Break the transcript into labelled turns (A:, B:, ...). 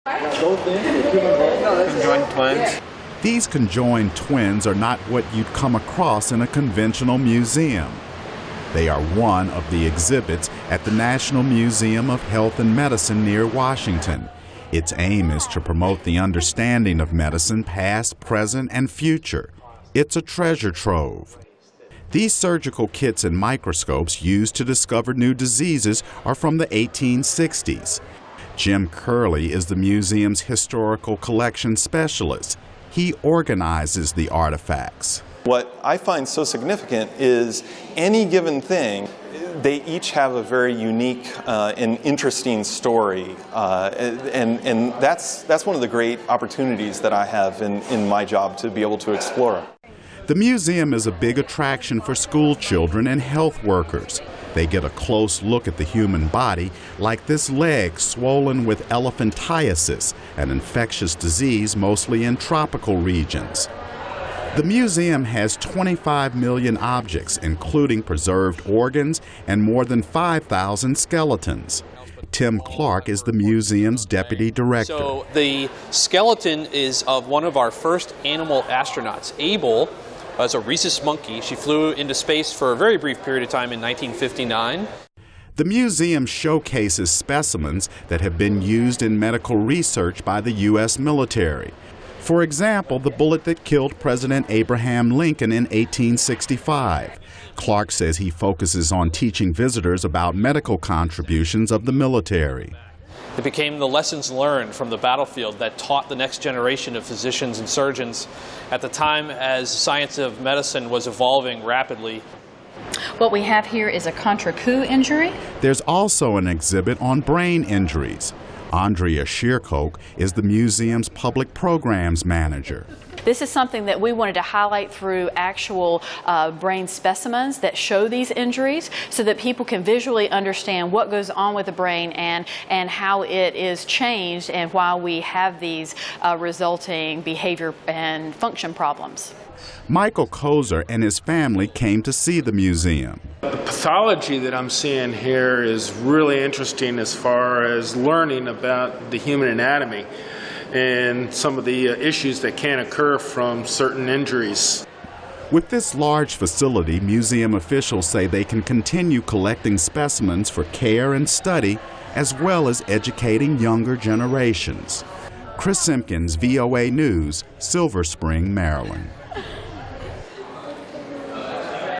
A: Conjoined twins.
B: These conjoined twins are not what you'd come across in a conventional museum. They are one of the exhibits at the National Museum of Health and Medicine near Washington. Its aim is to promote the understanding of medicine past, present, and future. It's a treasure trove. These surgical kits and microscopes used to discover new diseases are from the 1860s. Jim Curley is the museum's historical collection specialist. He organizes the artifacts.
C: What I find so significant is any given thing, they each have a very unique and interesting story, and that's one of the great opportunities that I have in my job to be able to explore.
B: The museum is a big attraction for school children and health workers. They get a close look at the human body, like this leg swollen with elephantiasis, an infectious disease mostly in tropical regions. The museum has 25 million objects, including preserved organs and more than 5,000 skeletons. Tim Clark is the museum's deputy director.
D: So the skeleton is of one of our first animal astronauts, Abel. As a rhesus monkey. She flew into space for a very brief period of time in 1959.
B: The museum showcases specimens that have been used in medical research by the U.S. military. For example, the bullet that killed President Abraham Lincoln in 1865. Clark says he focuses on teaching visitors about medical contributions of the military.
D: It became the lessons learned from the battlefield that taught the next generation of physicians and surgeons at the time as science of medicine was evolving rapidly.
E: What we have here is a contra coup injury.
B: There's also an exhibit on brain injuries. Andrea Shearcoke is the museum's public programs manager.
E: This is something that we wanted to highlight through actual brain specimens that show these injuries so that people can visually understand what goes on with the brain and how it is changed and why we have these resulting behavior and function problems.
B: Michael Kozer and his family came to see the museum.
A: The pathology that I'm seeing here is really interesting as far as learning about the human anatomy and some of the issues that can occur from certain injuries.
B: With this large facility, museum officials say they can continue collecting specimens for care and study, as well as educating younger generations. Chris Simkins, VOA News, Silver Spring, Maryland.